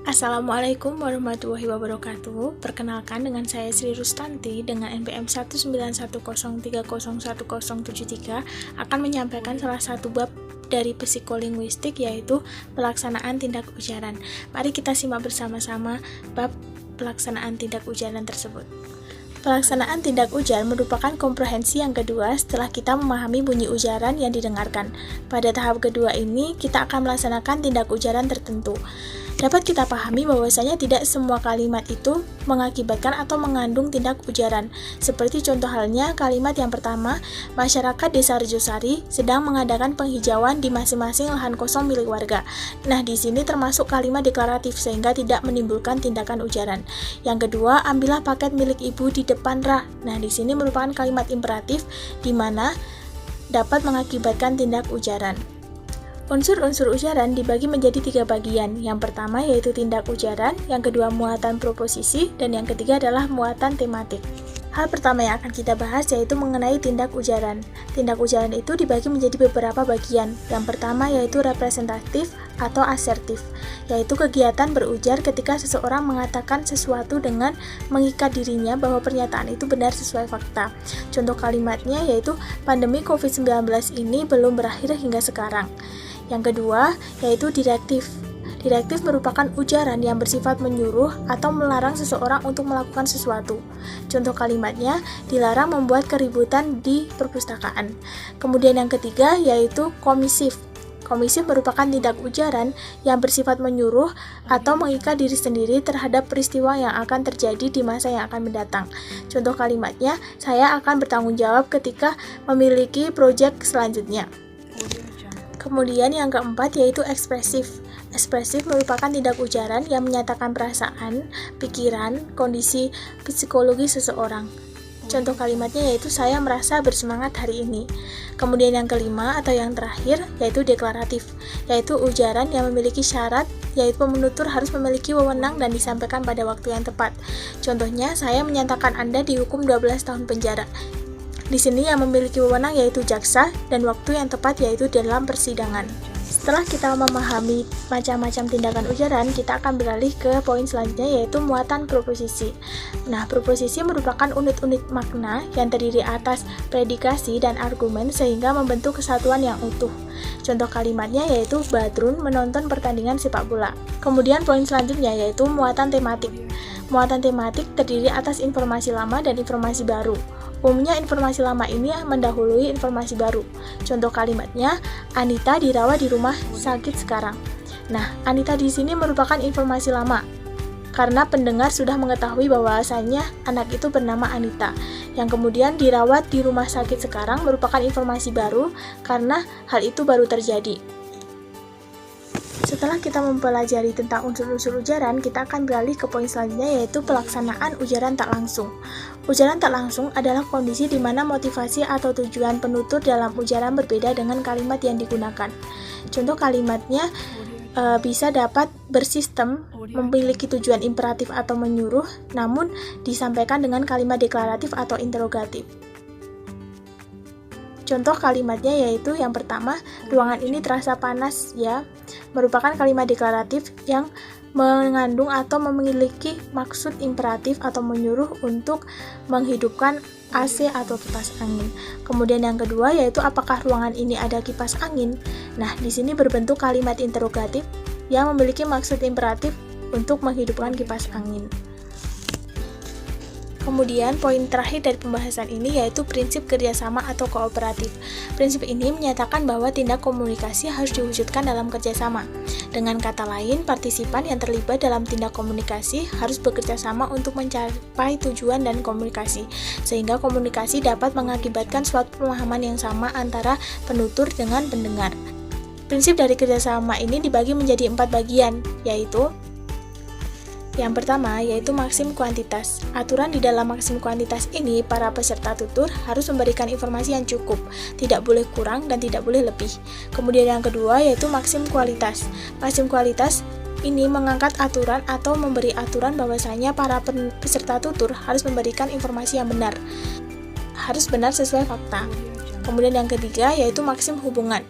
Assalamualaikum warahmatullahi wabarakatuh. Perkenalkan, dengan saya Sri Rustanti dengan NPM 19103011073 akan menyampaikan salah satu bab dari psikolinguistik, yaitu pelaksanaan tindak ujaran. Mari kita simak bersama-sama bab pelaksanaan tindak ujaran tersebut. Pelaksanaan tindak ujar merupakan komprehensi yang kedua setelah kita memahami bunyi ujaran yang didengarkan. Pada tahap kedua ini, kita akan melaksanakan tindak ujaran tertentu. Dapat kita pahami bahwasanya tidak semua kalimat itu mengakibatkan atau mengandung tindak ujaran. Seperti contoh halnya kalimat yang pertama, masyarakat Desa Rejosari sedang mengadakan penghijauan di masing-masing lahan kosong milik warga. Nah, di sini termasuk kalimat deklaratif sehingga tidak menimbulkan tindakan ujaran. Yang kedua, ambillah paket milik ibu di depan Ra. Nah, di sini merupakan kalimat imperatif di mana dapat mengakibatkan tindak ujaran. Unsur-unsur ujaran dibagi menjadi 3 bagian. Yang pertama yaitu tindak ujaran, yang kedua muatan proposisi, dan yang ketiga adalah muatan tematik. Hal pertama yang akan kita bahas yaitu mengenai tindak ujaran. Tindak ujaran itu dibagi menjadi beberapa bagian. Yang pertama yaitu representatif atau asertif, yaitu kegiatan berujar ketika seseorang mengatakan sesuatu dengan mengikat dirinya bahwa pernyataan itu benar sesuai fakta. Contoh kalimatnya yaitu pandemi COVID-19 ini belum berakhir hingga sekarang. Yang kedua, yaitu direktif. Direktif merupakan ujaran yang bersifat menyuruh atau melarang seseorang untuk melakukan sesuatu. Contoh kalimatnya, dilarang membuat keributan di perpustakaan. Kemudian yang ketiga, yaitu komisif. Komisif merupakan tindak ujaran yang bersifat menyuruh atau mengikat diri sendiri terhadap peristiwa yang akan terjadi di masa yang akan mendatang. Contoh kalimatnya, saya akan bertanggung jawab ketika memiliki proyek selanjutnya. Kemudian yang keempat yaitu ekspresif. Ekspresif merupakan tindak ujaran yang menyatakan perasaan, pikiran, kondisi psikologi seseorang. Contoh kalimatnya yaitu saya merasa bersemangat hari ini. Kemudian yang kelima atau yang terakhir yaitu deklaratif, yaitu ujaran yang memiliki syarat, yaitu penutur harus memiliki wewenang dan disampaikan pada waktu yang tepat. Contohnya, saya menyatakan Anda dihukum 12 tahun penjara. Di sini yang memiliki wewenang yaitu jaksa dan waktu yang tepat yaitu dalam persidangan. Setelah kita memahami macam-macam tindakan ujaran, kita akan beralih ke poin selanjutnya yaitu muatan proposisi. Nah, proposisi merupakan unit-unit makna yang terdiri atas predikasi dan argumen sehingga membentuk kesatuan yang utuh. Contoh kalimatnya yaitu Badrun menonton pertandingan sepak bola. Kemudian poin selanjutnya yaitu muatan tematik. Muatan tematik terdiri atas informasi lama dan informasi baru. Umumnya informasi lama ini mendahului informasi baru. Contoh kalimatnya, Anita dirawat di rumah sakit sekarang. Nah, Anita di sini merupakan informasi lama karena pendengar sudah mengetahui bahwasanya anak itu bernama Anita. Yang kemudian dirawat di rumah sakit sekarang merupakan informasi baru karena hal itu baru terjadi. Setelah kita mempelajari tentang unsur-unsur ujaran, kita akan beralih ke poin selanjutnya yaitu pelaksanaan ujaran tak langsung. Ujaran tak langsung adalah kondisi di mana motivasi atau tujuan penutur dalam ujaran berbeda dengan kalimat yang digunakan. Contoh kalimatnya bisa dapat bersistem, memiliki tujuan imperatif atau menyuruh, namun disampaikan dengan kalimat deklaratif atau interrogatif. Contoh kalimatnya yaitu yang pertama, ruangan ini terasa panas ya, merupakan kalimat deklaratif yang mengandung atau memiliki maksud imperatif atau menyuruh untuk menghidupkan AC atau kipas angin. Kemudian yang kedua yaitu apakah ruangan ini ada kipas angin? Nah, di sini berbentuk kalimat interrogatif yang memiliki maksud imperatif untuk menghidupkan kipas angin. Kemudian poin terakhir dari pembahasan ini yaitu prinsip kerjasama atau kooperatif. Prinsip ini menyatakan bahwa tindak komunikasi harus diwujudkan dalam kerjasama. Dengan kata lain, partisipan yang terlibat dalam tindak komunikasi harus bekerja sama untuk mencapai tujuan dan komunikasi, sehingga komunikasi dapat mengakibatkan suatu pemahaman yang sama antara penutur dengan pendengar. Prinsip dari kerjasama ini dibagi menjadi 4 bagian, yaitu yang pertama, yaitu maksim kuantitas. Aturan di dalam maksim kuantitas ini, para peserta tutur harus memberikan informasi yang cukup, tidak boleh kurang dan tidak boleh lebih. Kemudian yang kedua, yaitu maksim kualitas. Maksim kualitas ini mengangkat aturan atau memberi aturan bahwasanya para peserta tutur harus memberikan informasi yang benar. Harus benar sesuai fakta. Kemudian yang ketiga, yaitu maksim hubungan.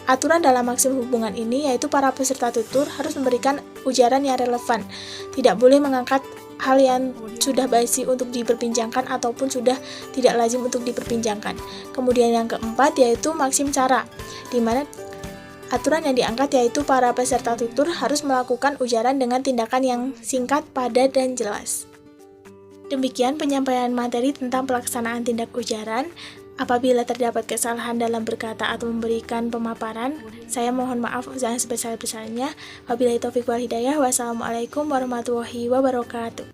Aturan dalam maksim hubungan ini yaitu para peserta tutur harus memberikan ujaran yang relevan, tidak boleh mengangkat hal yang sudah basi untuk diperbincangkan ataupun sudah tidak lazim untuk diperbincangkan. Kemudian yang keempat yaitu maksim cara, di mana aturan yang diangkat yaitu para peserta tutur harus melakukan ujaran dengan tindakan yang singkat, padat, dan jelas. Demikian penyampaian materi tentang pelaksanaan tindak ujaran. Apabila terdapat kesalahan dalam berkata atau memberikan pemaparan, saya mohon maaf yang sebesar-besarnya. Wabillahi taufiq wal hidayah. Wassalamualaikum warahmatullahi wabarakatuh.